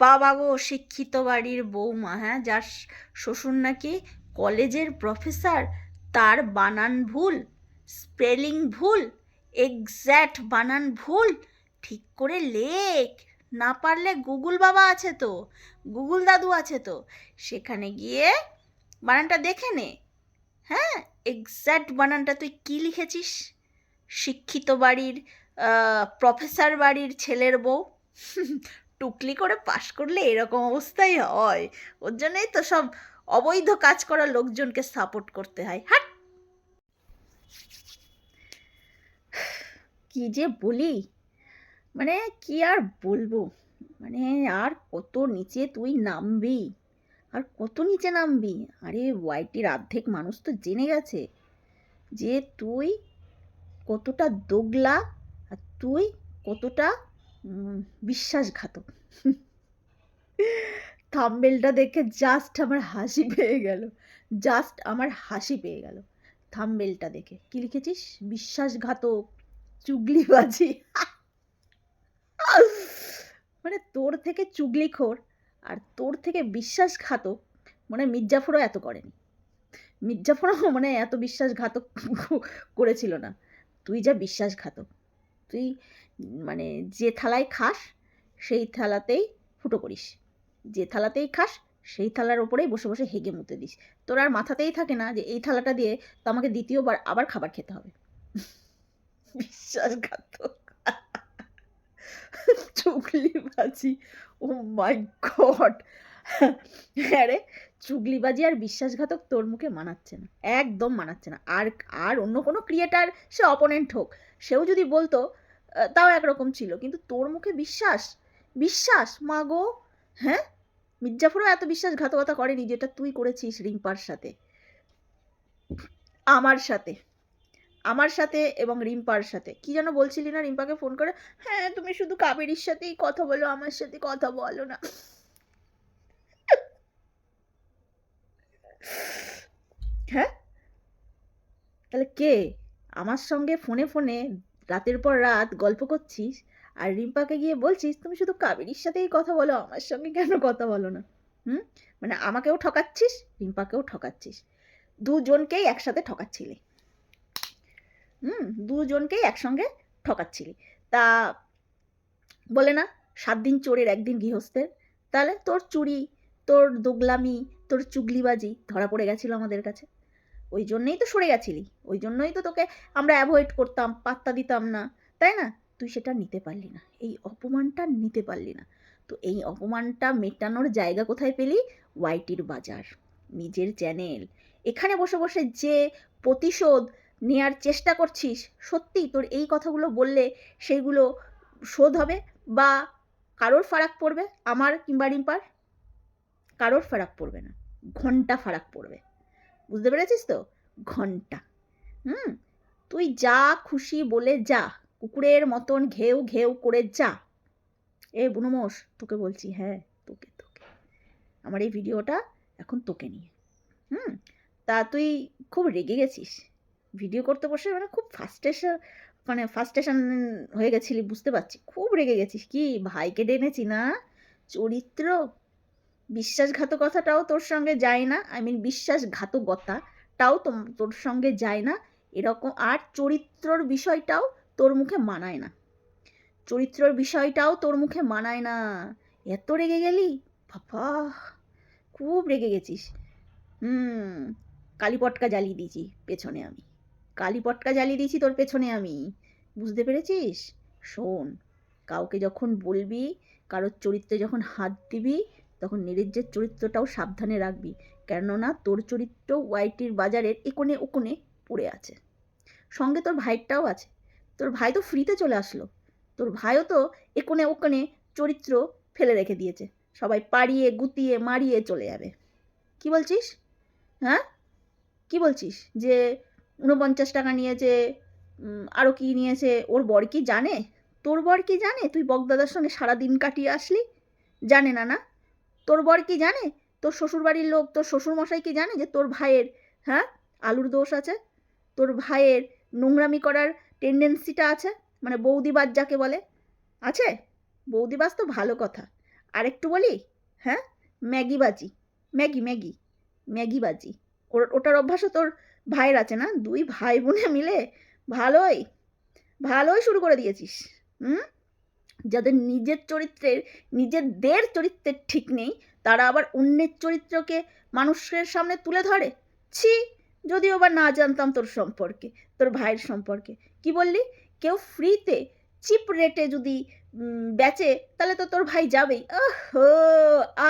বাবা গো, শিক্ষিত বাড়ির বৌমা, হ্যাঁ, যার শ্বশুর নাকি কলেজের প্রফেসর, তার বানান ভুল, স্পেলিং ভুল, এক্স্যাক্ট বানান ভুল, ঠিক করে লেখ। না পারলে গুগল বাবা আছে তো, গুগল দাদু আছে তো, সেখানে গিয়ে বানানটা দেখে নে। হ্যাঁ, এক্স্যাক্ট বানানটা তুই কি লিখেছিস? শিক্ষিত বাড়ির প্রফেসর বাড়ির ছেলের বউ টুকলি করে পাশ করলে এরকম অবস্থাই হয়। ওর জন্যই তো সব অবৈধ কাজ করা লোকজনকে সাপোর্ট করতে হয়। হাট! কি যে বলি, মানে কি আর বলবো, মানে আর কত নিচে তুই নামবি, আর কত নিচে নামবি? আরে ওয়াইটির অর্ধেক মানুষ তো জেনে গেছে যে তুই কতটা দোগলা, আর তুই কতটা বিশ্বাসঘাতক। থাম্বনেলটা দেখে জাস্ট আমার হাসি পেয়ে গেল, জাস্ট আমার হাসি পেয়ে গেল। থাম্বনেলটা দেখে কি লিখেছিস? বিশ্বাসঘাতক, চুগলিবাজি। মানে তোর থেকে চুগলিখোর আর তোর থেকে বিশ্বাসঘাতক মানে মির্জাফরও এত করেনি। মির্জাফরও মানে এত বিশ্বাসঘাতক করেছিল না। তুই যা বিশ্বাসঘাতক, তুই মানে যে থালায় খাস সেই থালাতেই ফুটো করিস, যে থালাতেই খাস সেই থালার ওপরেই বসে বসে হেগে মুতে দিস। তোর আর মাথাতেই থাকে না যে এই থালাটা দিয়ে তো আমাকে দ্বিতীয়বার আবার খাবার খেতে হবে। বিশ্বাসঘাতক, চুগলিবাজি, ও মাই গড! হ্যাঁ রে, চুগলিবাজি আর বিশ্বাসঘাতক তোর মুখে মানাচ্ছে না, একদম মানাচ্ছে না। আর আর অন্য কোনো ক্রিয়েটার, সে অপোনেন্ট হোক, সেও যদি বলতো তাও একরকম ছিল, কিন্তু তোর মুখে বিশ্বাস, বিশ্বাস মা গো! হ্যাঁ, মির্জাফরও এত বিশ্বাসঘাতকতা করেনি যেটা তুই করেছিস রিম্পার সাথে, আমার সাথে, আমার সাথে এবং রিম্পার সাথে। কি যেন বলছিলি না রিম্পাকে ফোন করে? হ্যাঁ, তুমি শুধু কাবেরীর সাথেই কথা বলো, আমার সাথে কথা বলো না। হ্যাঁ, তাহলে কে আমার সঙ্গে ফোনে ফোনে রাতের পর রাত গল্প করছিস, আর রিম্পাকে গিয়ে বলছিস তুমি শুধু কাবেরীর সাথেই কথা বলো, আমার সঙ্গে কেন কথা বলো না? হুম, মানে আমাকেও ঠকাচ্ছিস, রিম্পাকেও ঠকাচ্ছিস, দুজনকেই একসাথে ঠকাচ্ছিলি। দুজনকেই একসঙ্গে ঠকাচ্ছিলি। তা বলে না, 7 দিন চোরের 1 দিন গৃহস্থের। তাহলে তোর চুরি, তোর দোগলামি, তোর চুগলিবাজি ধরা পড়ে গেছিল আমাদের কাছে। ওই জন্যই তো সরে গেছিলি, ওই জন্যই তো তোকে আমরা অ্যাভয়েড করতাম, পাত্তা দিতাম না, তাই না? তুই সেটা নিতে পারলি না, এই অপমানটা নিতে পারলি না। তো এই অপমানটা মেটানোর জায়গা কোথায় পেলি? ওয়াইটির বাজার, নিজের চ্যানেল। এখানে বসে বসে যে প্রতিশোধ নেয়ার চেষ্টা করছিস, সত্যি তোর এই কথাগুলো বললে সেইগুলো শোধ হবে বা কারোর ফারাক পড়বে? আমার কিংবা রিম্পার কারোর ফারাক পড়বে না, ঘন্টা ফারাক পড়বে। বুঝতে পেরেছিস তো? ঘন্টা। হুম, তুই যা খুশি বলে যা, কুকুরের মতন ঘেউ ঘেউ করে যা। এ বুনোমোষ, তোকে বলছি, হ্যাঁ, তোকে তোকে আমার এই ভিডিওটা এখন তোকে নিয়ে। হুম, তা তুই খুব রেগে গেছিস ভিডিও করতে বসে, মানে খুব ফাস্ট্রেশন, মানে ফাস্ট্রেশন হয়ে গেছিলি, বুঝতে পারছি, খুব রেগে গেছিস। কি ভাইকে ডেনেছি না? চরিত্র, বিশ্বাসঘাতকতাটাও তোর সঙ্গে যায় না, আই মিন বিশ্বাসঘাতকতাটাও তোর সঙ্গে যায় না এরকম। আর চরিত্রর বিষয়টাও তোর মুখে মানায় না, চরিত্রর বিষয়টাও তোর মুখে মানায় না। এত রেগে গেলি? বাবা, খুব রেগে গেছিস। হুম, কালীপটকা জ্বালিয়ে দিয়েছি পেছনে আমি, কালীপটকা জ্বালিয়ে দিয়েছি তোর পেছনে আমি, বুঝতে পেরেছিস? শোন, কাউকে যখন বলবি, কারোর চরিত্রে যখন হাত দিবি, তখন নিজের চরিত্রটাও সাবধানে রাখবি, কেননা তোর চরিত্র ওয়াইটির বাজারের একোনে ওকোনে পড়ে আছে। সঙ্গে তোর ভাইটাও আছে, তোর ভাই তো ফ্রিতে চলে আসলো, তোর ভাইও তো একোনে ওকোনে চরিত্র ফেলে রেখে দিয়েছে, সবাই পাড়িয়ে গুতিয়ে মারিয়ে চলে যাবে। কি বলছিস? হ্যাঁ, কি বলছিস যে 49 টাকা নিয়েছে, আরও কি নিয়েছে? ওর বর কি জানে? তোর বর কি জানে তুই বকদাদার সঙ্গে সারাদিন কাটিয়ে আসলি? জানে না, না? তোর বর কি জানে? তোর শ্বশুরবাড়ির লোক, তোর শ্বশুরমশাই কি জানে যে তোর ভাইয়ের, হ্যাঁ, আলুর দোষ আছে? তোর ভাইয়ের নোংরামি করার টেন্ডেন্সিটা আছে, মানে বৌদিবাজ যাকে বলে, আছে? বৌদিবাজ তো ভালো কথা, আরেকটু বলি, হ্যাঁ, ম্যাগিবাজি, ম্যাগি ম্যাগি ম্যাগিবাজি। ওটার অভ্যাসও তোর ভাইয়ের আছে না? 2 ভাই বোনে মিলে ভালোই ভালোই শুরু করে দিয়েছিস। হুম, যাদের নিজেদের চরিত্রের ঠিক নেই, তারা আবার অন্যের চরিত্রকে মানুষের সামনে তুলে ধরে। ছি, যদিও বা না জানতাম তোর সম্পর্কে, তোর ভাইয়ের সম্পর্কে। কি বললি? কেউ ফ্রিতে চিপ রেটে যদি বেচে, তাহলে তো তোর ভাই যাবেই। ওহো,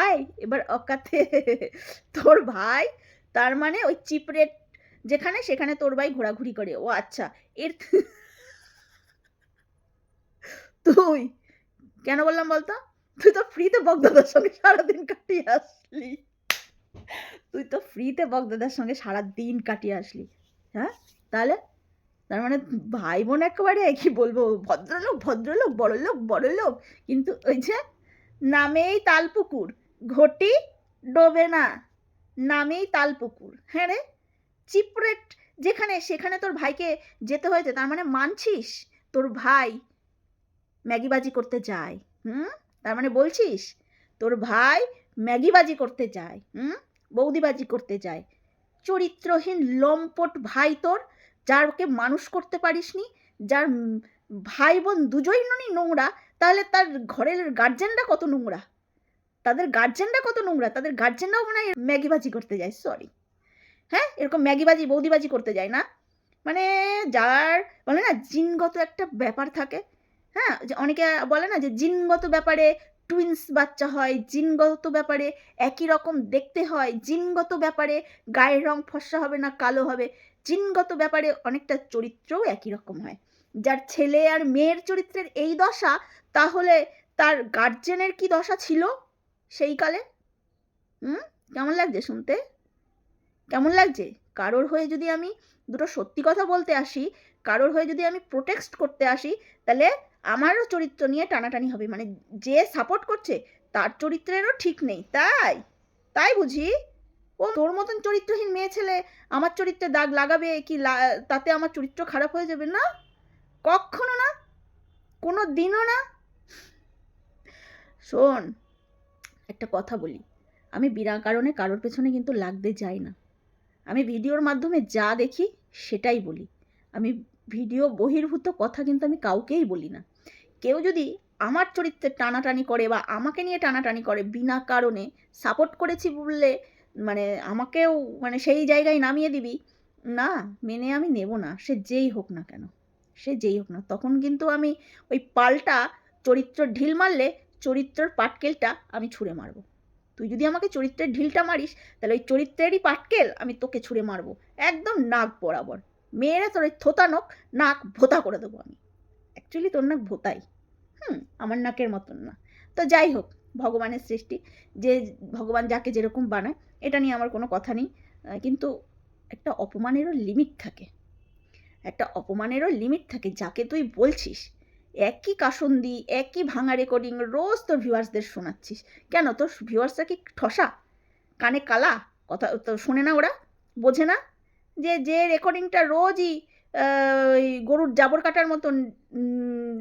আয় এবার অকাতে। তোর ভাই তার মানে ওই চিপ রেট যেখানে, সেখানে তোর ভাই ঘোরাঘুরি করে। ও আচ্ছা, এর তুই কেন বললাম বলতো? তুই তো ফ্রিতে বকদাদার সঙ্গে সারাদিন কাটিয়ে আসলি। তুই তো ফ্রিতে বকদাদার সঙ্গে সারাদিন কাটিয়ে আসলি। হ্যাঁ, তাহলে তার মানে ভাই বোন একেবারে কি বলবো, ভদ্রলোক ভদ্রলোক, বড়লোক বড়লোক, কিন্তু ওই যে নামেই তালপুকুর, ঘটি ডোবে না, নামেই তালপুকুর। হ্যাঁ রে, চিপরেট যেখানে, সেখানে তোর ভাইকে যেতে হয়েছে, তার মানে মানছিস তোর ভাই ম্যাগিবাজি করতে যায়। তার মানে বলছিস তোর ভাই ম্যাগিবাজি করতে যায়, বৌদিবাজি করতে যায়। চরিত্রহীন লম্পট ভাই তোর, যারকে মানুষ করতে পারিসনি, যার ভাই বোন দুজনই নোংরা, তাহলে তার ঘরের গার্জেনরা কত নোংরা, তাদের গার্জেনরাও মনে হয় ম্যাগিবাজি করতে যায়। সরি, হ্যাঁ, এরকম ম্যাগিবাজি বৌদিবাজি করতে যায় না? মানে যার বলে না জিনগত একটা ব্যাপার থাকে, হ্যাঁ, যে অনেকে বলে না যে জিনগত ব্যাপারে টুইন্স বাচ্চা হয়, জিনগত ব্যাপারে একই রকম দেখতে হয়, জিনগত ব্যাপারে গায়ের রং ফর্সা হবে না কালো হবে, জিনগত ব্যাপারে অনেকটা চরিত্রও একই রকম হয়। যার ছেলে আর মেয়ের চরিত্রের এই দশা, তাহলে তার গার্জেনের কি দশা ছিল সেই কালে? কেমন লাগছে শুনতে? কেমন লাগছে? কারোর হয়ে যদি আমি দুটো সত্যি কথা বলতে আসি, কারোর হয়ে যদি আমি প্রোটেক্ট করতে আসি, তাহলে আমারও চরিত্র নিয়ে টানাটানি হবে। মানে যে সাপোর্ট করছে তার চরিত্রেরও ঠিক নেই, তাই বুঝি? ও তোর মতন চরিত্রহীন মেয়ে ছেলে আমার চরিত্রে দাগ লাগাবে কি, তাতে আমার চরিত্র খারাপ হয়ে যাবে? না, কখনো না, কোনো দিনও না। শোন, একটা কথা বলি, আমি বিনা কারণে কারোর পেছনে কিন্তু লাগতে যাই না। আমি ভিডিওর মাধ্যমে যা দেখি সেটাই বলি। আমি ভিডিও বহির্ভূত কথা কিন্তু আমি কাউকেই বলি না। কেউ যদি আমার চরিত্রে টানাটানি করে বা আমাকে নিয়ে টানাটানি করে বিনা কারণে, সাপোর্ট করেছি বললে মানে আমাকেও মানে সেই জায়গায় নামিয়ে দিবি, না, মেনে আমি নেব না। সে যেই হোক না কেন, তখন কিন্তু আমি ওই পাল্টা চরিত্র ঢিল মারলে চরিত্রের পাটকেলটা আমি ছুঁড়ে মারবো। তুই যদি আমাকে চরিত্রের ঢিলটা মারিস, তাহলে ওই চরিত্রেরই পাটকেল আমি তোকে ছুঁড়ে মারবো, একদম নাক বরাবর মেয়েরা তোর ওই থোতা নখ নাক ভোতা করে দেবো আমি। অ্যাকচুয়ালি তোর নাক ভোতাই, আমার নাকের মতন না। তো যাই হোক, ভগবানের সৃষ্টি, যে ভগবান যাকে যেরকম বানায়, এটা নিয়ে আমার কোনো কথা নেই। কিন্তু একটা অপমানেরও লিমিট থাকে। যাকে তুই বলছিস একই কাসন্দি, একই ভাঙা রেকর্ডিং রোজ তোর ভিউয়ার্সদের শোনাচ্ছিস, কেন তোর ভিউয়ার্সরা কি ঠসা, কানে কালা, কথা তো শোনে না, ওরা বোঝে না যে রেকর্ডিংটা রোজই ওই গরুর জাবর কাটার মতন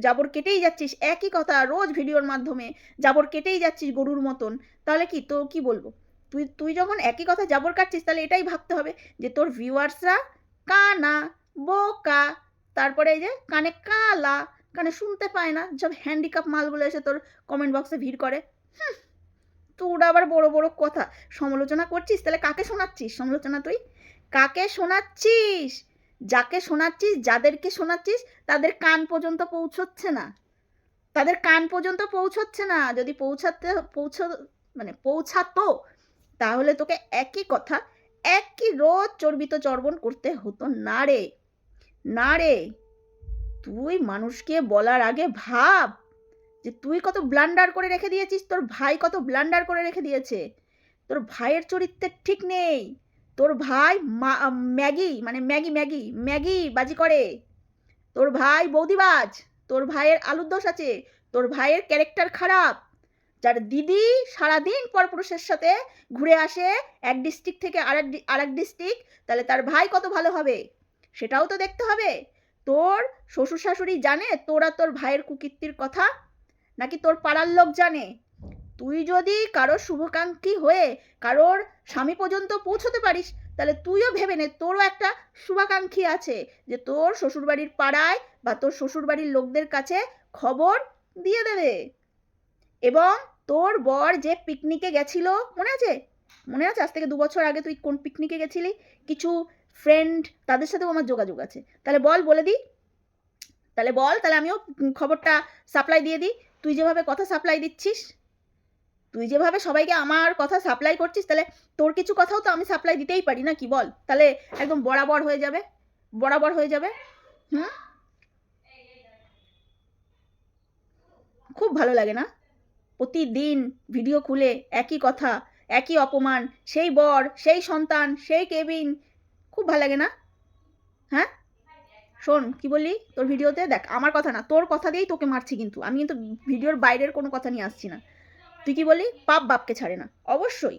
জাবর কেটেই যাচ্ছিস, একই কথা রোজ ভিডিওর মাধ্যমে জাবর কেটেই যাচ্ছিস গরুর মতন, তাহলে কি তো কি বলবো? তুই যখন একই কথা জাবর কাটছিস, তাহলে এটাই ভাবতে হবে যে তোর ভিউয়ার্সরা কানা, বোকা, তারপরে এই যে কানে কালা, কানে শুনতে পায় না, সব হ্যান্ডিক্যাপ মালগুলো এসে তোর কমেন্ট বক্সে ভিড় করে। তোর আবার বড় বড় কথা সমালোচনা করছিস, তাহলে কাকে শোনাচ্ছিস সমালোচনা? তুই কাকে শোনাচ্ছিস? যাকে শোনাচ্ছিস, যাদেরকে শোনাচ্ছিস, তাদের কান পর্যন্ত পৌঁছচ্ছে না। যদি পৌঁছাতো, তাহলে তোকে একই কথা একই রোজ চর্বিত চর্বণ করতে হতো না রে। তুই মানুষকে বলার আগে ভাব যে তুই কত ব্লান্ডার করে রেখে দিয়েছিস, তোর ভাই কত ব্লান্ডার করে রেখে দিয়েছে। তোর ভাইয়ের চরিত্রের ঠিক নেই। তোর ভাই ম্যাগি বাজি করে। তোর ভাই বৌদিবাজ, তোর ভাইয়ের আলুর দোষ আছে, তোর ভাইয়ের ক্যারেক্টার খারাপ। যার দিদি সারাদিন পরপুরুষের সাথে ঘুরে আসে এক ডিস্ট্রিক্ট থেকে আরেক ডিস্ট্রিক্ট, তাহলে তার ভাই কত ভালো হবে সেটাও তো দেখতে হবে। তোর শ্বশুর শাশুড়ি জানে তোর ভাইয়ের কুকীর্তির কথা, নাকি তোর পাড়ার লোক জানে? তুই যদি কারোর শুভাকাঙ্ক্ষী হয়ে কারোর স্বামী পর্যন্ত পৌঁছতে পারিস, তাহলে তুইও ভেবে নে তোরও একটা শুভাকাঙ্ক্ষী আছে, যে তোর শ্বশুরবাড়ির পাড়ায় বা তোর শ্বশুরবাড়ির লোকদের কাছে খবর দিয়ে দেবে। এবং তোর বর যে পিকনিকে গেছিল, মনে আছে? মনে আছে আজ থেকে 2 বছর আগে তুই কোন পিকনিকে গেছিলি? কিছু ফ্রেন্ড, তাদের সাথেও আমার যোগাযোগ আছে। তাহলে বল, বলে দিই। তাহলে বল, তাহলে আমিও খবরটা সাপ্লাই দিয়ে দিই। তুই যেভাবে কথা সাপ্লাই দিচ্ছিস, তুই যেভাবে সবাইকে আমার কথা সাপ্লাই করছিস, তাহলে তোর কিছু কথাও তো আমি সাপ্লাই দিতেই পারি না কি বল? তাহলে একদম বরাবর হয়ে যাবে, বরাবর হয়ে যাবে। হুম, খুব ভালো লাগে না? প্রতিদিন ভিডিও খুলে একই কথা, একই অপমান, সেই বর, সেই সন্তান, সেই কেবিন, খুব ভালো লাগে না? হ্যাঁ, শোন কি বললি তোর ভিডিওতে, দেখ আমার কথা না, তোর কথা দিয়েই তোকে মারছি, কিন্তু আমি কিন্তু ভিডিওর বাইরের কোনো কথা নিয়ে আসছি না। তুই কি বলি? পাপ বাপকে ছাড়ে না। অবশ্যই,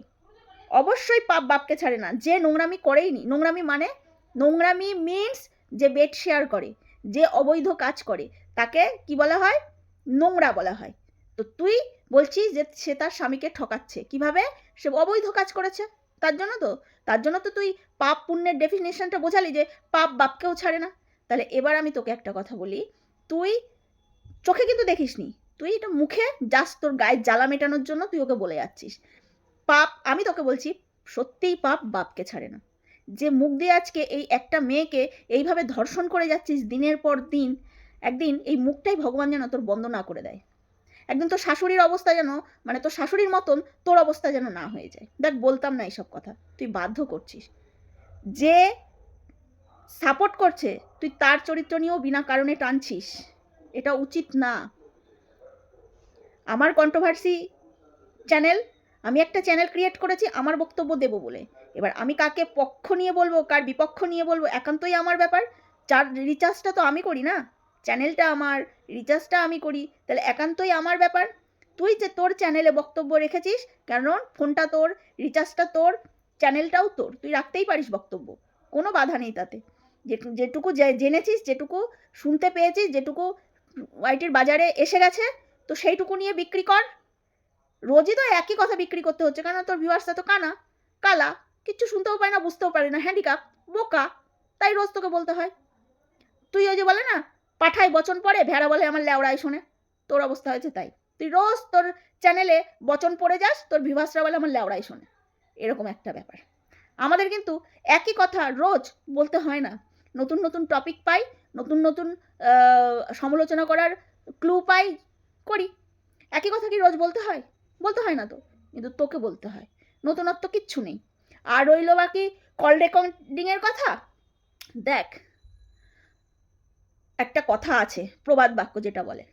অবশ্যই পাপ বাপকে ছাড়ে না। যে নোংরামি করেই নি, নোংরামি মানে, নোংরামি মিনস যে বেড শেয়ার করে, যে অবৈধ কাজ করে, তাকে কি বলা হয়? নোংরা বলা হয়। তো তুই বলছিস যে সে তার স্বামীকে ঠকাচ্ছে, কিভাবে? সে অবৈধ কাজ করেছে, তার জন্য তো, তার জন্য তো তুই পাপ পুণ্যের ডেফিনেশনটা বোঝালি যে পাপ বাপকেও ছাড়ে না। তাহলে এবার আমি তোকে একটা কথা বলি, তুই চোখে কিন্তু দেখিসনি, তুই এটা মুখে জাস্ট তোর গায়ের জ্বালা মেটানোর জন্য তুই ওকে বলে যাচ্ছিস। পাপ, আমি তোকে বলছি, সত্যিই পাপ বাপকে ছাড়ে না। যে মুখ দিয়ে আজকে এই একটা মেয়েকে এইভাবে ধর্ষণ করে যাচ্ছিস দিনের পর দিন, একদিন এই মুখটাই ভগবান যেন তোর বন্ধ না করে দেয়। একদিন তোর শাশুড়ির অবস্থা যেন, মানে তোর শাশুড়ির মতন তোর অবস্থা যেন না হয়ে যায়। দেখ, বলতাম না এইসব কথা, তুই বাধ্য করছিস। যে সাপোর্ট করছে তুই তার চরিত্র নিয়েও বিনা কারণে টানছিস, এটা উচিত না। আমার কন্ট্রোভার্সি চ্যানেল, আমি একটা চ্যানেল ক্রিয়েট করেছি আমার বক্তব্য দেবো বলে। এবার আমি কাকে পক্ষ নিয়ে বলবো, কার বিপক্ষ নিয়ে বলবো, একান্তই আমার ব্যাপার। চার রিচার্জটা তো আমি করি না, চ্যানেলটা আমার, রিচার্জটা আমি করি, তাহলে একান্তই আমার ব্যাপার। তুই যে তোর চ্যানেলে বক্তব্য রেখেছিস, কারণ ফোনটা তোর, রিচার্জটা তোর, চ্যানেলটাও তোর, তুই রাখতেই পারিস বক্তব্য, কোনো বাধা নেই তাতে। যেটুকু জেনেছিস, যেটুকু শুনতে পেয়েছিস, যেটুকু ওয়াইটির বাজারে এসে গেছে, তো সেইটুকু নিয়ে বিক্রি কর। রোজই তো একই কথা বিক্রি করতে হচ্ছে, কারণ তোর ভিউয়ার্সটা তো কানা, কালা, কিচ্ছু শুনতেও পারে না, বুঝতেও পারে না, হ্যান্ডিক্যাপ, বোকা, তাই রোজ তোকে বলতে হয়। তুই ওই যে বলে না, পাঠায় বচন পড়ে, ভেড়া বলে আমার লেওড়ায় শোনে, তোর অবস্থা হয়েছে তাই। তুই রোজ তোর চ্যানেলে বচন পড়ে যাস, তোর ভিউয়ার্সরা বলে আমার লেওড়ায় শোনে, এরকম একটা ব্যাপার। আমাদের কিন্তু একই কথা রোজ বলতে হয় না, নতুন নতুন টপিক পাই, নতুন নতুন সমালোচনা করার ক্লু পাই, করি। একই কথা কি রোজ বলতে হয়? বলতে হয় না তো, কিন্তু তোকে বলতে হয়, নতুনত্ব কিচ্ছু নেই। আর রইল বাকি কল রেকর্ডিংয়ের কথা। দেখ, একটা কথা আছে, প্রবাদ বাক্য যেটা বলে,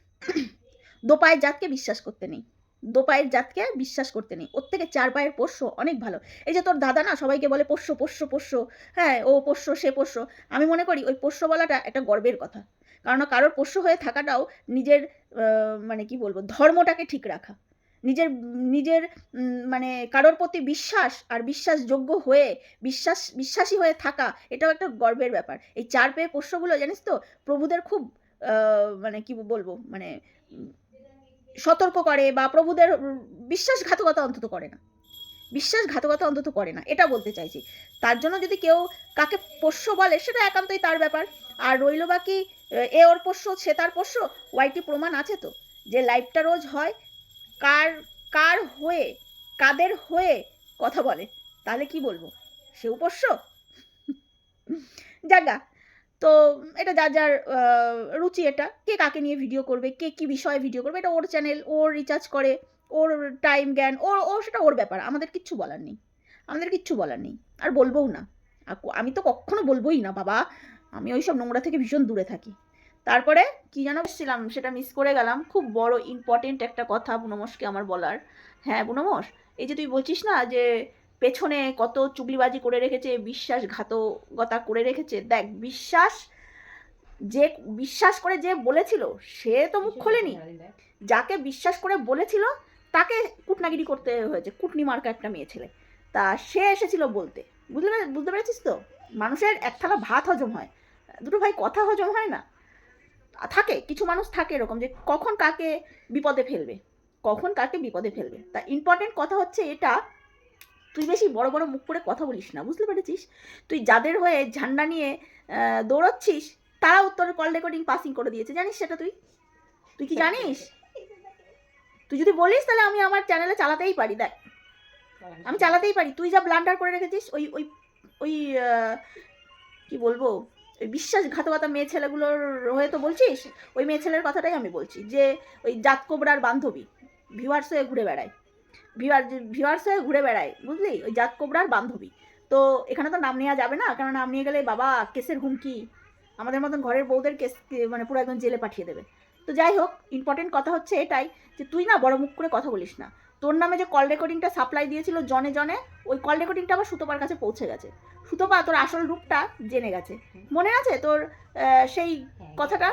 দোপায়ের জাতকে বিশ্বাস করতে নেই, দোপায়ের জাতকে বিশ্বাস করতে নেই, ওর থেকে 4 পায়ের পোষ্য অনেক ভালো। এই যে তোর দাদা না সবাইকে বলে পোষ্য পোষ্য পোষ্য, হ্যাঁ ও পোষ্য সে পোষ্য, আমি মনে করি ওই পোষ্য বলাটা একটা গর্বের কথা। কারণ কারোর পোষ্য হয়ে থাকাটাও নিজের মানে কি বলবো, ধর্মটাকে ঠিক রাখা, নিজের নিজের মানে কারোর প্রতি বিশ্বাস আর বিশ্বাসযোগ্য হয়ে, বিশ্বাসী হয়ে থাকা, এটাও একটা গর্বের ব্যাপার। এই 4 পেয়ে পোষ্যগুলো জানিস তো, প্রভুদের খুব মানে কি বলবো, মানে সতর্ক করে, বা প্রভুদের বিশ্বাসঘাতকতা অন্তত করে না, বিশ্বাসঘাতকতা অন্তত করে না, এটা বলতে চাইছি। তার জন্য যদি কেউ কাকে পোষ্য বলে, সেটা একান্তই তার ব্যাপার। আর রইল বাকি এ ওর পোষ্য সে তার পোষ্য, ওয়াইটি প্রমাণ আছে তো, যে লাইভটা রোজ হয়, কার কার হয়ে, কাদের হয়ে কথা বলে, তাহলে কি বলবো, সেও পোষ্য? জাগা। তো এটা যার যার রুচি, এটা কে কাকে নিয়ে ভিডিও করবে, কে কি বিষয়ে ভিডিও করবে, এটা ওর চ্যানেল, ওর রিচার্জ করে, ওর টাইম জ্ঞান, ও সেটা ওর ব্যাপার, আমাদের কিচ্ছু বলার নেই, আমাদের কিচ্ছু বলার নেই, আর বলবোও না। আমি তো কখনো বলবোই না বাবা, আমি ওই সব নোংরা থেকে ভীষণ দূরে থাকি। তারপরে কি যেন বলছিলাম, সেটা মিস করে গেলাম, খুব বড় ইম্পর্টেন্ট একটা কথা বুনমোসকে আমার বলার। হ্যাঁ বুনমোস, এই যে তুই বলছিস না যে পেছনে কত চুগলিবাজি করে রেখেছে, বিশ্বাসঘাতকতা করে রেখেছে, দেখ যে বিশ্বাস করে যে বলেছিল সে তো মুখ খোলেনি, যাকে বিশ্বাস করে বলেছিল তাকে কুটনাগিরি করতে হয়েছে, কুটনি মার্কা একটা মেয়ে ছেলে, তা সে এসেছিল বলতে, বুঝতে পেরেছিস তো? মানুষের এক থালা ভাত হজম হয়, দুটো ভাই কথা হজম হয় না। থাকে কিছু মানুষ থাকে এরকম, যে কখন কাকে বিপদে ফেলবে, কখন কাকে বিপদে ফেলবে। তা ইম্পর্টেন্ট কথা হচ্ছে এটা, তুই বেশি বড় বড় মুখ করে কথা বলিস না, বুঝতে পেরেছিস? তুই যাদের হয়ে ঝান্ডা নিয়ে দৌড়চ্ছিস তারাও তোর কল রেকর্ডিং পাসিং করে দিয়েছে, জানিস সেটা? তুই তুই কি জানিস? তুই যদি বলিস তাহলে আমি আমার চ্যানেলে চালাতেই পারি, দেখ আমি চালাতেই পারি। তুই যা ব্লান্ডার করে রেখেছিস ওই ওই ওই কি বলবো, ওই বিশ্বাসঘাতকতা মেয়ে ছেলেগুলোর হয়ে তো বলছিস। ওই মেয়ে ছেলের কথাটাই আমি বলছি, যে ওই জাত কোবরার বান্ধবী ভিউয়ার্স হয়ে ঘুরে বেড়ায়, ভিউয়ার্স হয়ে ঘুরে বেড়ায়, বুঝলি? ওই জাত কোবরার বান্ধবী। তো এখানে তো নাম নেওয়া যাবে না, কারণ নাম নিয়ে গেলে বাবা কেসের হুমকি, আমাদের মতন ঘরের বউদের কেস মানে পুরো একদম জেলে পাঠিয়ে দেবে। তো যাই হোক, ইম্পর্টেন্ট কথা হচ্ছে এটাই, যে তুই না বড় মুখ করে কথা বলিস না। তোর নামে যে কল রেকর্ডিংটা সাপ্লাই দিয়েছিল জনে জনে, ওই কল রেকর্ডিংটা আবার সুতোপার কাছে পৌঁছে গেছে। সুতোপা তোর আসল রূপটা জেনে গেছে, মনে আছে তোর সেই কথাটা?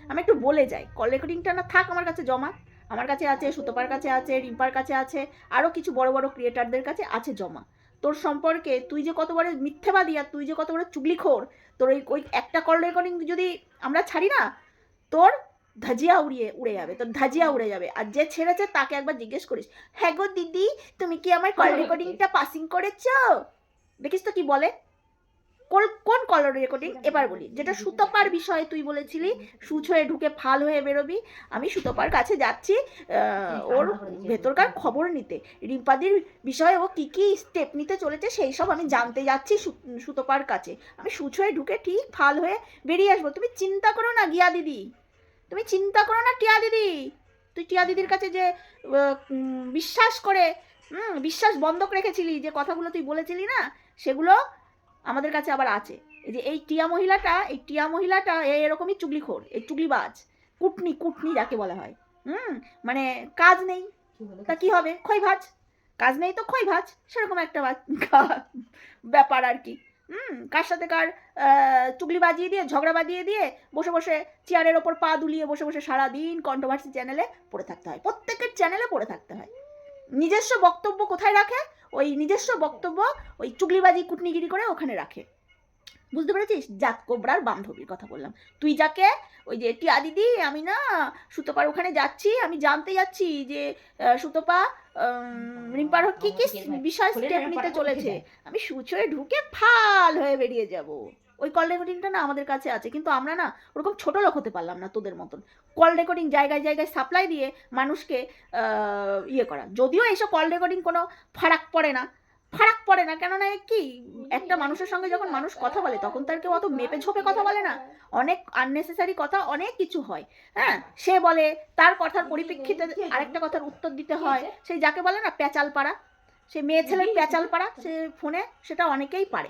আমি একটু বলে যাই, কল রেকর্ডিংটা না থাক আমার কাছে জমা, আমার কাছে আছে, সুতোপার কাছে আছে, রিম্পার কাছে আছে, আরও কিছু বড় বড় ক্রিয়েটারদের কাছে আছে জমা। তোর সম্পর্কে তুই যে কত বড় মিথ্যেবাদী আর তুই যে কত বড় চুগলিখোর, তোর ওই একটা কল রেকর্ডিং যদি আমরা ছাড়ি না, তোর ধাজিয়া উড়ে যাবে, তোর ধাজিয়া উড়ে যাবে। আর যে ছেড়েছে তাকে একবার জিজ্ঞেস করিস, হ্যাঁ গো দিদি তুমি কি আমার কল রেকর্ডিংটা পাসিং করেছো? দেখিস তো কি বলে। কোন কল রেকর্ডিং এবার বলি, যেটা সুতপার বিষয়ে তুই বলেছিলি সুচ হয়ে ঢুকে ফাল হয়ে বেরোবি। আমি সুতপার কাছে যাচ্ছি ওর ভেতরকার খবর নিতে, রিম্পাদির বিষয়ে ও কী কী স্টেপ নিতে চলেছে সেই সব আমি জানতে যাচ্ছি সুতপার কাছে। আমি সুচ হয়ে ঢুকে ঠিক ফাল হয়ে বেরিয়ে আসবো। তুমি চিন্তা করো না গিয়া দিদি, তুমি চিন্তা করো না টিয়া দিদি। তুই টিয়া দিদির কাছে যে বিশ্বাস করে বিশ্বাস বন্ধক রেখেছিলি, যে কথাগুলো তুই বলেছিলি না, সেগুলো আমাদের কাছে আবার আছে। এই যে এই টিয়া মহিলাটা এরকমই চুগলিখোর, এই চুগলিবাজ, কুটনি যাকে বলা হয়। মানে কাজ নেই তা কি হবে, খই ভাজ, কাজ নেই তো খই ভাজ, সেরকম একটা ব্যাপার আর কি। কার সাথে কার চুগলি বাজিয়ে দিয়ে, ঝগড়া বাজিয়ে দিয়ে বসে বসে চেয়ারের ওপর পা দুলিয়ে বসে বসে সারাদিন কন্ট্রোভার্সি চ্যানেলে পড়ে থাকতে হয়, প্রত্যেকের চ্যানেলে পড়ে থাকতে হয়। নিজস্ব বক্তব্য কোথায় রাখে? ওই নিজস্ব বক্তব্য ওই চুগলিবাজি কুটনিগিরি করে ওখানে রাখে, বুঝতে পেরেছিস? জাত কোবরার বান্ধবীর কথা বললাম। তুই যাকে ওই যে টিয়া দিদি আমি না সুতোপার ওখানে যাচ্ছি, আমি জানতে যাচ্ছি যে সুতোপা রিম্পার কি কি বিষয় স্টেপ নিতে চলেছে, আমি সুচ হয়ে ঢুকে ফাল হয়ে বেরিয়ে যাব। ওই কল রেকর্ডিংটা না আমাদের কাছে আছে, কিন্তু আমরা না ওরকম ছোট লোক হতে পারলাম না তোদের মতন কল রেকর্ডিং জায়গায় জায়গায় সাপ্লাই দিয়ে মানুষকে ইয়ে করা। যদিও এইসব কল রেকর্ডিং কোনো ফারাক পড়ে না, কেননা কি একটা মানুষের সঙ্গে যখন মানুষ কথা বলে তখন তার কেউ অত মেপে ঝোপে কথা বলে না, অনেক আননেসেসারি কথা অনেক কিছু হয়। হ্যাঁ, সে বলে তার কথার পরিপ্রেক্ষিতে আরেকটা কথার উত্তর দিতে হয়, সেই যাকে বলে না প্যাচাল পাড়া, সে মেয়ে ছেলের প্যাচাল পাড়া, সে ফোনে সেটা অনেকেই পারে।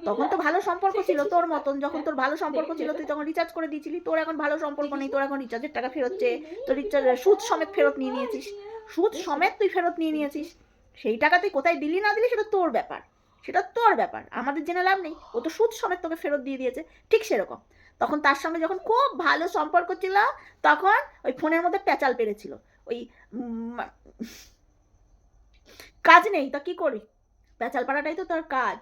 তখন তো ভালো সম্পর্ক ছিল তোর মতন, যখন তোর ভালো সম্পর্ক ছিল তুই তখন রিচার্জ করে দিয়েছিলি। তোর এখন ভালো সম্পর্ক নেই, তোর এখন রিচার্জের টাকা ফেরত চেয়ে তোর রিচার্জ সুদ সমেত ফেরত নিয়ে নিয়েছিস, সুদ সমেত তুই ফেরত নিয়ে নিয়েছিস। সেই টাকা তুই কোথায় দিলি না দিলি সেটা তোর ব্যাপার, আমাদের জেনে লাভ নেই। ও তো সুদ সমেত তোকে ফেরত দিয়ে দিয়েছে। ঠিক সেরকম তখন তার সঙ্গে যখন খুব ভালো সম্পর্ক ছিল তখন ওই ফোনের মধ্যে প্যাচাল পেরেছিল, ওই কাজ নেই তা কি করি, প্যাচাল পাড়াটাই তো তার কাজ।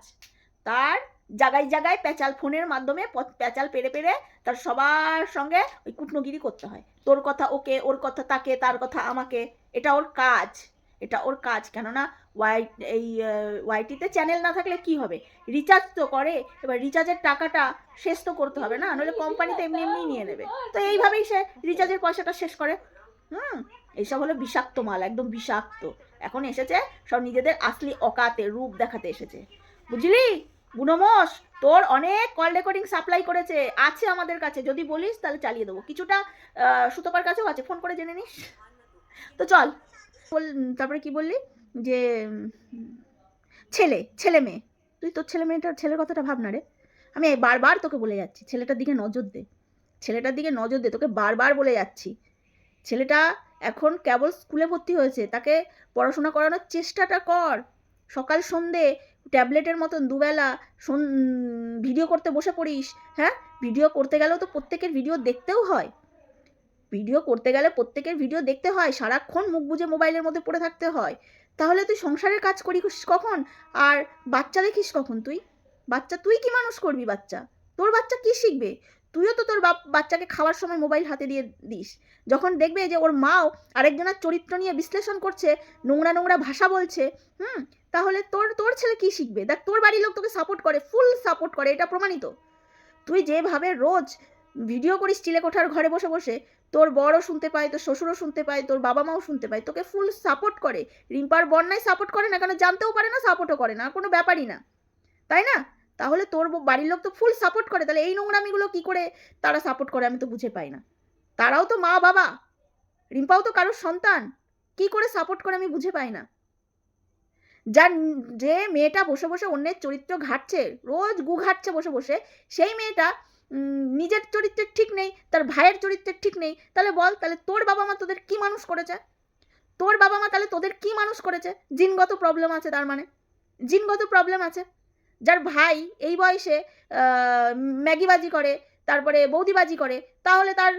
তার জায়গায় জায়গায় প্যাচাল, ফোনের মাধ্যমে প্যাচাল পেরে তার সবার সঙ্গে ওই কুটনগিরি করতে হয়। তোর কথা ওকে, ওর কথা তাকে, তার কথা আমাকে, এটা ওর কাজ। কেননা ওয়াইটিতে চ্যানেল না থাকলে কি হবে, রিচার্জ তো করে, এবার রিচার্জের টাকাটা শেষ তো করতে হবে না, নাহলে কোম্পানিতে এমনি নিয়ে নেবে। তো এইভাবেই সে রিচার্জের পয়সাটা শেষ করে। এইসব হলো বিষাক্ত মাল, একদম বিষাক্ত। এখন এসেছে সব নিজেদের আসলি অকাতে রূপ দেখাতে এসেছে, বুঝলি? বুনোমোষ, তোর অনেক কল রেকর্ডিং সাপ্লাই করেছে, আছে আমাদের কাছে, যদি বলিস তাহলে চালিয়ে দেবো। কিছুটা সুতপার কাছেও আছে, ফোন করে জেনে নিস। তো চল, তারপরে কি বললি যে ছেলে মেয়ে, তুই তোর ছেলের কথাটা ভাব না রে। আমি বারবার তোকে বলে যাচ্ছি ছেলেটার দিকে নজর দে, তোকে বারবার বলে যাচ্ছি। ছেলেটা এখন কেবল স্কুলে ভর্তি হয়েছে, তাকে পড়াশোনা করানোর চেষ্টাটা কর। সকাল সন্ধে ট্যাবলেটের মতন দুবেলা ভিডিও করতে বসে পড়িস। হ্যাঁ, ভিডিও করতে গেলেও তো প্রত্যেকের ভিডিও দেখতেও হয়, সারাক্ষণ মুখ বুজে মোবাইলের মধ্যে পড়ে থাকতে হয়। তাহলে তুই সংসারের কাজ করিস কখন, আর বাচ্চা দেখিস কখন? তুই কি মানুষ করবি? তোর বাচ্চা কি শিখবে? তুইও তো তোর বাচ্চাকে খাওয়ার সময় মোবাইল হাতে দিয়ে দিস। যখন দেখবে যে ওর মাও আরেকজনের চরিত্র নিয়ে বিশ্লেষণ করছে, নোংরা নোংরা ভাষা বলছে, তাহলে তোর তোর ছেলে কি শিখবে? দেখ, তোর বাড়ির লোক তোকে সাপোর্ট করে, ফুল সাপোর্ট করে, এটা প্রমাণিত। তুই যেভাবে রোজ ভিডিও করিস চিলেকোঠার ঘরে বসে বসে, তোর বড়ও শুনতে পায়, তোর শ্বশুরও শুনতে পায়, তোর বাবা মাও শুনতে পায়, তোকে ফুল সাপোর্ট করে। রিম্পার বন্যায় সাপোর্ট করে না কেন? জানতেও পারে না, সাপোর্টও করে না, কোনো ব্যাপারই না, তাই না? তাহলে তোর বাড়ির লোক তো ফুল সাপোর্ট করে, তাহলে এই নোংরামিগুলো কি করে তারা সাপোর্ট করে আমি তো বুঝে পাই না। তারাও তো মা বাবা, রিম্পাও তো কারোর সন্তান, কি করে সাপোর্ট করে আমি বুঝে পাই না। যে মেয়েটা বসে বসে অন্যের চরিত্র ঘাটছে, রোজ গু ঘাটছে বসে বসে, সেই মেয়েটা নিজের চরিত্রের ঠিক নেই, তার ভাইয়ের চরিত্রের ঠিক নেই, তাহলে বল, তাহলে তোর বাবা মা তোদের কি মানুষ করেছে? তোর বাবা মা তাহলে তোদের কি মানুষ করেছে? জিনগত প্রবলেম আছে, তার মানে জিনগত প্রবলেম আছে। যার ভাই এই বয়সে ম্যাগিবাজি করে, তারপরে বৌদিবাজি করে, তাহলে তার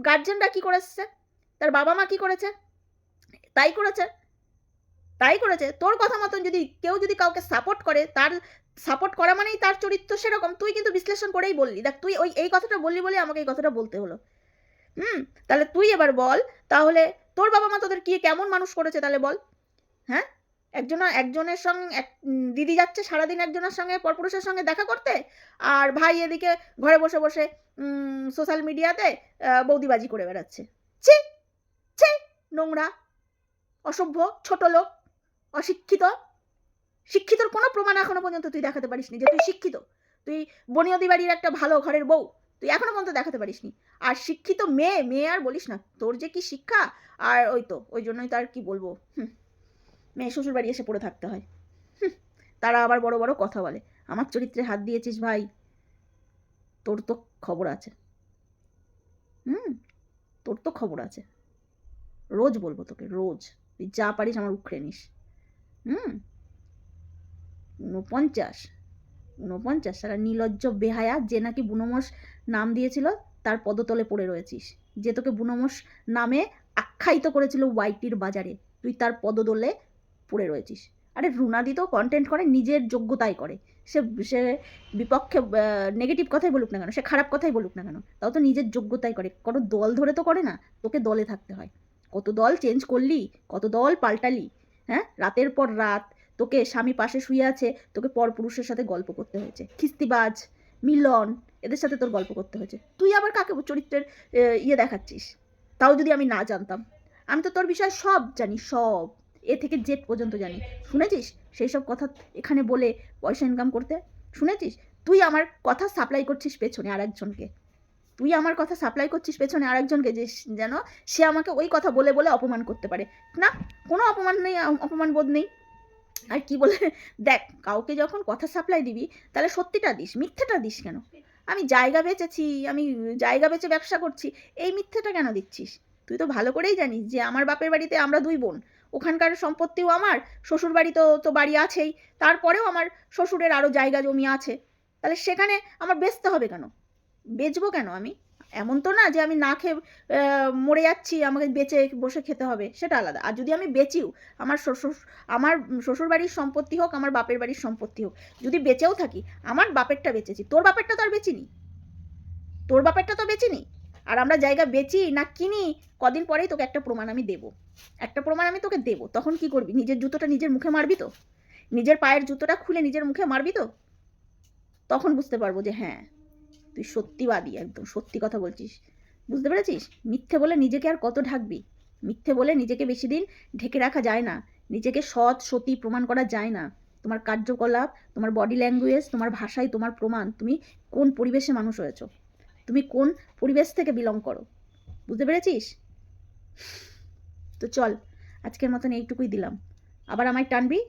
গার্জেনরা কি করেছে? তার বাবা মা কি করেছে? তাই করেছে, তাই করেছে। তোর কথা মতন যদি কেউ যদি কাউকে সাপোর্ট করে, তার সাপোর্ট করা মানেই তার চরিত্র সেরকম। তুই কিন্তু বিশ্লেষণ করেই বললি। দেখ, তুই এই কথাটা বললি বলে আমাকে এই কথাটা বলতে হলো। তাহলে তুই এবার বল, তাহলে তোর বাবা মা তোদের কি কেমন মানুষ করেছে তাহলে বল। হ্যাঁ, একজনের সঙ্গে দিদি যাচ্ছে সারাদিন একজনের সঙ্গে পরপুরুষের সঙ্গে দেখা করতে, আর ভাই এদিকে ঘরে বসে বসে সোশ্যাল মিডিয়াতে বৌদিবাজি করে বেড়াচ্ছে। ছি ছি, নোংরা, অসভ্য, ছোট লোক, অশিক্ষিত। শিক্ষিতর কোনো প্রমাণ এখনো পর্যন্ত তুই দেখাতে পারিসনি যে তুই শিক্ষিত। তুই বনিয়দি বাড়ির একটা ভালো ঘরের বউ, তুই এখনো পর্যন্ত দেখাতে পারিসনি। আর শিক্ষিত মেয়ে আর বলিস না, তোর যে কি শিক্ষা। আর ওই জন্যই তো আর কি বলবো, মেয়ে শ্বশুর বাড়ি এসে পড়ে থাকতে হয়। তারা আবার বড় বড় কথা বলে। আমার চরিত্রে হাত দিয়েছিস ভাই, তোর তো খবর আছে। তোর তো খবর আছে, রোজ বলবো তোকে, রোজ। তুই যা পারিস আমার উখড়ে নিস। 49 সারা নির্লজ্জ বেহায়া, যে নাকি বুনোমোষ নাম দিয়েছিল, তার পদতলে পড়ে রয়েছিস। যে তোকে বুনোমোষ নামে আখ্যায়িত করেছিল ওয়াইটির বাজারে, তুই তার পদতলে পড়ে রয়েছিস। আরে রুনাদি তো কন্টেন্ট করে নিজের যোগ্যতায় করে। সে বিপক্ষে নেগেটিভ কথাই বলুক না কেন, সে খারাপ কথাই বলুক না কেন, তাও তো নিজের যোগ্যতায় করে। কোনো দল ধরে তো করে না, তোকে দলে থাকতে হয়। কত দল চেঞ্জ করলি, কত দল পাল্টালি, হ্যাঁ? রাতের পর রাত তোকে স্বামী পাশে শুয়ে আছে, তোকে পরপুরুষের সাথে গল্প করতে হয়েছে। খিস্তিবাজ, মিলন, এদের সাথে তোর গল্প করতে হয়েছে। তুই আবার কাকে চরিত্রের দেখাচ্ছিস? তাও যদি আমি না জানতাম। আমি তো তোর বিষয়ে সব জানি, সব এ থেকে জেড পর্যন্ত জানি। শুনেছিস সেই সব কথা এখানে বলে পয়সা ইনকাম করতে? শুনেছিস? তুই আমার কথা সাপ্লাই করছিস পেছনে আরেকজনকে। তুই আমার কথা সাপ্লাই করছিস পেছনে আরেকজনকে, যে যেন সে আমাকে ওই কথা বলে বলে অপমান করতে পারে। না, কোনো অপমান নেই, অপমান বোধ নেই। আর কি বলে, দেখ, কাউকে যখন কথা সাপ্লাই দিবি তাহলে সত্যিটা দিস, মিথ্যেটা দিস কেন? আমি জায়গা বেচেছি, আমি জায়গা বেচে ব্যবসা করছি, এই মিথ্যেটা কেন দিচ্ছিস? তুই তো ভালো করেই জানিস যে আমার বাপের বাড়িতে আমরা 2 বোন, ওখানকার সম্পত্তিও আমার, শ্বশুর বাড়ি তো বাড়ি আছেই, তারপরেও আমার শ্বশুরের আরও জায়গা জমি আছে। তাহলে সেখানে আমার বেচতে হবে কেন? বেচবো কেন আমি? এমন তো না যে আমি না খেয়ে মরে যাচ্ছি, আমাকে বেচে বসে খেতে হবে, সেটা আলাদা। আর যদি আমি বেচিও, আমার শ্বশুর বাড়ির সম্পত্তি হোক, আমার বাপের বাড়ির সম্পত্তি হোক, যদি বেচেও থাকি, আমার বাপেরটা বেচেছি, তোর বাপেরটা তো আর বেচিনি, তোর বাপেরটা তো বেচিনি। আর আমরা জায়গা বেচি না কিনি, কদিন পরেই তোকে একটা প্রমাণ আমি দেবো, একটা প্রমাণ আমি তোকে দেবো। তখন কি করবি? নিজের জুতোটা নিজের মুখে মারবি তো? নিজের পায়ের জুতোটা খুলে নিজের মুখে মারবি তো? তখন বুঝতে পারবো যে হ্যাঁ, তুই সত্যিবাদী, একদম সত্যি কথা বলছিস। বুঝতে পেরেছিস? মিথ্যে বলে নিজেকে আর কত ঢাকবি? মিথ্যে বলে নিজেকে বেশি দিন ঢেকে রাখা যায় না, নিজেকে সৎ সতী প্রমাণ করা যায় না। তোমার কার্যকলাপ, তোমার বডি ল্যাঙ্গুয়েজ, তোমার ভাষাই তোমার প্রমাণ তুমি কোন পরিবেশে মানুষ হয়েছ, তুমি কোন পরিবেশ থেকে বিলং করো। বুঝতে পেরেছিস? তো চল, আজকের মতন এইটুকুই দিলাম। আবার আমায় টানবি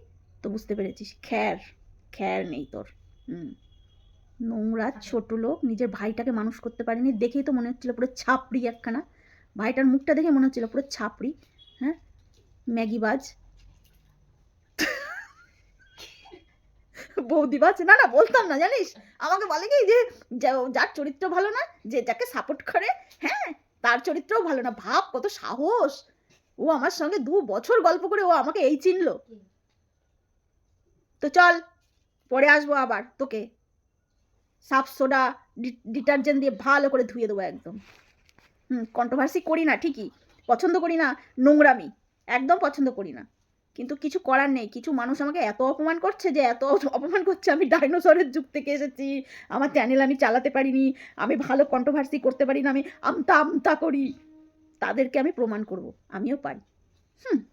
তো বুঝতে পেরেছিস, খ্যার নেই তোর। নোংরা ছোট লোক, নিজের ভাইটাকে মানুষ করতে পারেনি, দেখেই তো মনে হচ্ছিল পুরো ছাপড়ি একখানা। ভাইটার মুখটা দেখে মনে হচ্ছিল পুরো ছাপড়ি। হ্যাঁ, ম্যাগিবাজ, বৌদিবাজ। না না, বলতাম না, জানিস আমাকে বলে কি যে যার চরিত্র ভালো না, যে যাকে সাপোর্ট করে, হ্যাঁ, তার চরিত্রও ভালো না। ভাব কত সাহস! ও আমার সঙ্গে 2 বছর গল্প করে ও আমাকে এই চিনলো। তো চল, পরে আসবো আবার তোকে সাপ সোডা ডিটারজেন্ট দিয়ে ভালো করে ধুয়ে দেবো একদম। কন্ট্রোভার্সি করি না ঠিকই, পছন্দ করি না নোংরামি, একদম পছন্দ করি না। কিন্তু কিছু করার নেই। কিছু মানুষ আমাকে এত অপমান করছে যে এত অপমান করছে, আমি ডাইনোসরের যুগ থেকে এসেছি। আমার চ্যানেল আমি চালাতে পারিনি। আমি ভালো কন্ট্রোভার্সি করতে পারি না। আমি আমতা, আমতা করি। তাদেরকে আমি প্রমাণ করব। আমিও পারি। হুম।